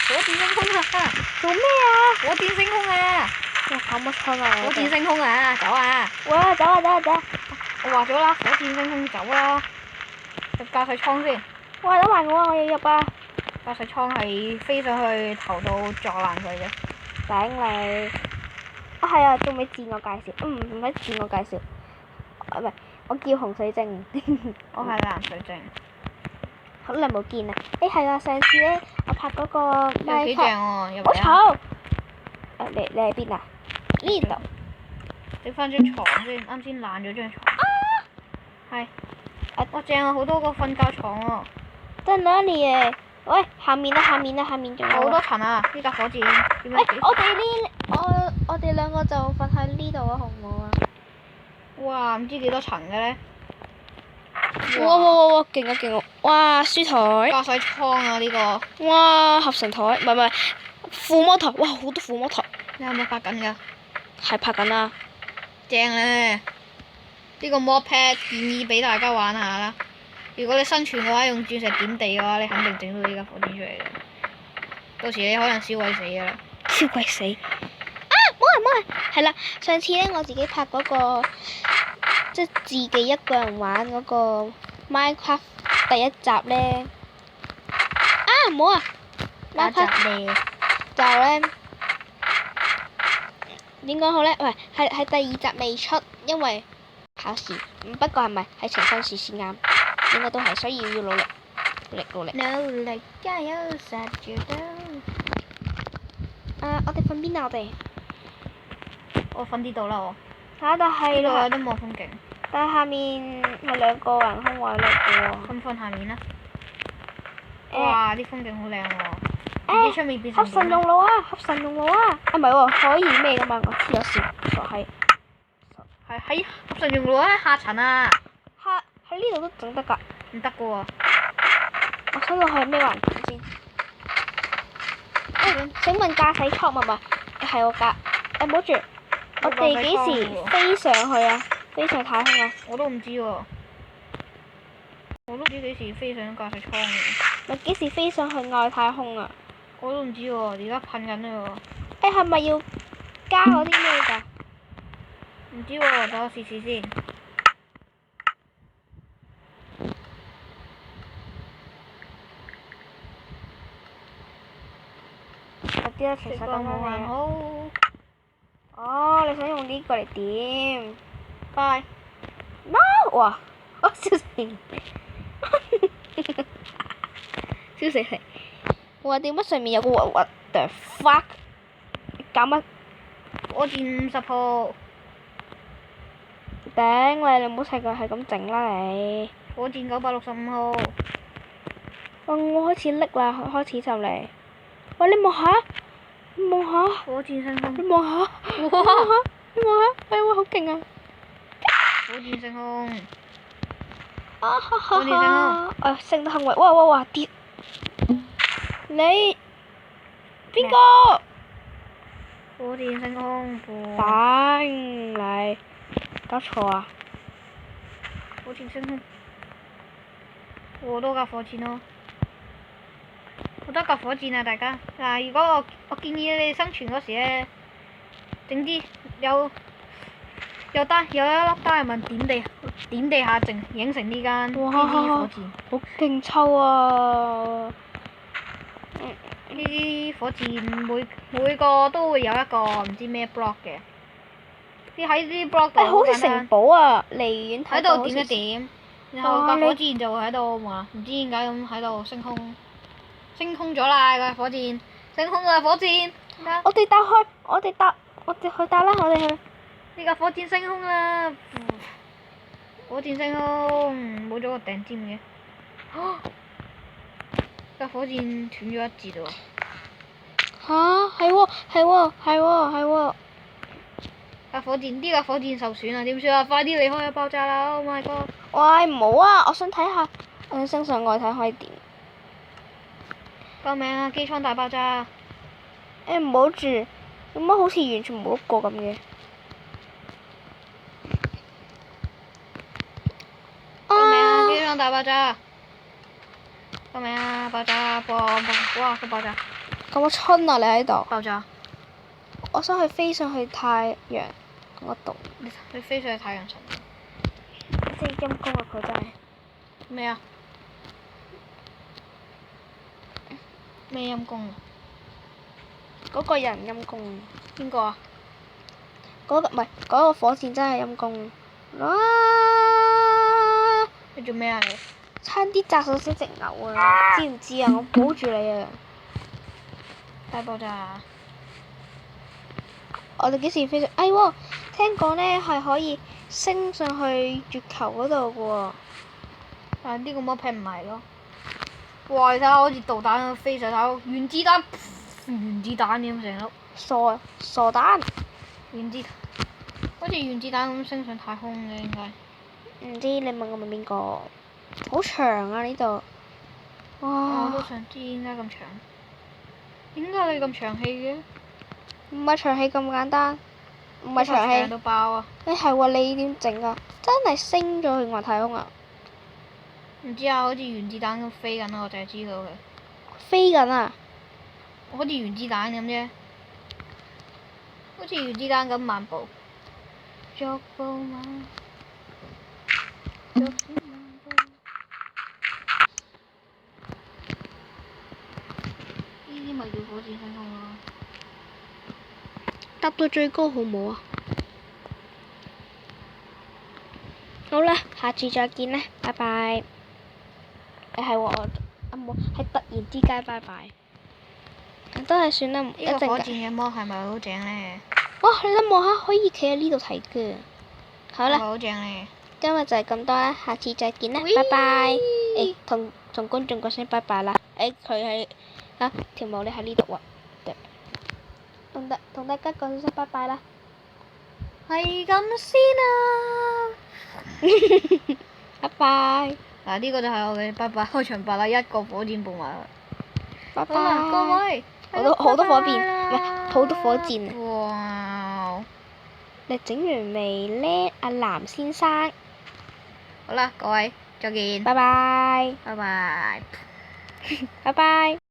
火箭升空啊！做咩啊？火箭升空啊！哇，搞乜春啊！火箭升空啊！走啊！哇，走啊走啊走啊！我話咗啦，火箭升空走啦！入駕駛艙先。哇，等埋我啊！我要入啊！駕駛艙係飛上去頭度撞爛佢嘅。頂你！啊係啊，仲未自我介紹，唔使自我介紹。唔係，我叫洪水晶。我係藍水晶。好耐冇見啦！係啊，上次咧我拍嗰個有幾正喎，好嘈！你喺邊啊？呢度。整翻張床先，啱先爛咗張床。係。我正啊，好多個瞓覺床喎。在哪裡誒？喂，下面啊，下面啊，下面仲有。好多層啊！呢架火箭。我哋兩個就瞓喺呢度啊，好唔好啊？哇！唔知幾多層嘅咧。哇！勁啊勁啊！哇，書台。駕駛艙啊呢個。哇，合成台，唔係，撫摸台，哇，好多撫摸台。你係咪拍緊㗎？係拍緊啦。正咧！呢個 modpad 建議俾大家玩下啦。如果你生存嘅話，用鑽石點地嘅話，你肯定整到呢架火箭出嚟嘅。到時你可能燒鬼死㗎啦。燒鬼死！啊！冇人！係啦，上次咧我自己拍嗰個，即係自己一個人玩嗰個 Minecraft 第一集咧。啊！唔好啊！Minecraft 就咧點講好咧？喂，係第二集未出，因為考試。不過係咪喺呈分試先啱？應該都係，所以要努力，努力加油，實住到。我哋瞓邊啊？我瞓呢度啦，我。但係呢度有啲冇風景。但係下面係兩個人空位嚟嘅喎。瞓下面啦。哇！啲風景好靚喎。唔知出面變成點？合神用腦啊！合神用腦啊！唔係喎，可以咩噶嘛？我黐咗線，傻閪。係喺合神用腦啊！下層啊！喺呢度都整得㗎。唔得㗎喎。我想落去咩環境先？請問駕駛艙唔係係我駕？唔好住，我哋幾時飛上去啊？飛上太空啊？我都唔知喎。我都唔知幾時飛上駕駛艙嘅。咪幾時飛上去外太空啊？我都唔知喎，而家噴緊啦喎。係咪要加嗰啲咩㗎？唔知喎，等我試試先。啲咧其實咁樣還好。哦，你想用呢個嚟點？拜。No！哇！我笑死！笑死你！我點解上面有個what the fuck？你搞乜？火箭50號。頂你！你唔好成個係咁整啦你。火箭965號。我開始拎啦，開始就嚟。喂，你望下！你望下！火箭升空。你望下！哇！你望下！你望下！哎哇，好勁啊！火箭升空。啊哈哈！火箭升空。升得行為，哇跌！你邊個？火箭升空。頂你！搞錯啊！火箭升空。好多架火箭咯。好多架火箭啊！大家嗱，如果我建議你哋生存嗰時咧，整啲有一粒單人文點地下整影成呢間火箭。好勁抽啊！呢啲火箭每個都會有一個唔知咩 block 嘅。喺啲 block 度好似城堡啊！離遠喺度點一點，然後架火箭就會喺度話唔知點解咁喺度升空。升空咗啦！個火箭，升空啦！火箭，我哋搭開，我哋去搭啦！我哋去。呢架火箭升空啦！火箭升空，冇咗個頂尖嘅。架火箭斷咗一截喎。嚇！係喎！呢架火箭受損啊！點算啊？快啲離開啊！爆炸啦！Oh my god！喂，唔好啊！我想睇下，我想升上外太空可以點？救命啊！機艙大爆炸！唔好住，點解好似完全冇喐過咁嘅？救命啊！機艙大爆炸！救命啊！爆炸！哇！個爆炸！咁我春啊！你喺度，爆炸！我想去飛上去太陽嗰度，你飛上去太陽神。真係陰公啊！佢真係咩啊？咩陰公啊？嗰個人陰公，邊個啊？嗰個唔係嗰個火箭真係陰公。啊！你做咩啊你？差啲砸到隻牛啊！知唔知啊？我保住你啊！大爆炸！我哋幾時飛上？哎喎，聽講咧係可以升上去月球嗰度嘅喎。但係呢個魔劈唔係咯。哇！你睇下好似導彈咁飛上頭，原子彈，原子彈咁成碌。傻蛋！原子彈，好似原子彈咁升上太空嘅應該。唔知你問我問邊個？好長啊呢度。我都哇！想知點解咁長。點解你咁長氣嘅？唔係長氣咁簡單，唔係長氣。長到爆啊！誒係喎，你點整啊？真係升咗去外太空啊！唔知啊，好似原子彈咁飛緊咯，我淨係知道佢。飛緊啊！好似原子彈咁啫，好似原子彈咁漫步。逐步漫，逐步漫步。呢啲咪叫火箭升空咯。搭到最高好唔好啊？好啦，下次再見啦，拜拜。係喎，我冇係突然之間拜拜。都係算啦，一呢個火陣箭嘅魔係咪好正呢？哇！你諗望下，可以企喺呢度睇嘅。好啦，係咪好正呢？今日就係咁多啦，下次再見啦，喂拜拜。誒，同觀眾講聲拜拜啦。誒，佢係啊條毛你喺呢度喎。對，同大家講聲拜拜啦。係咁先啦。拜拜。嗱，呢個就係我嘅拜拜開場白啦，一個火箭步埋去。拜拜。好啦，各位。好多火箭，拜拜唔係啦好多火箭啊！哇！你整完未呢，阿藍先生？好啦，各位，再見。拜拜。拜拜。拜拜。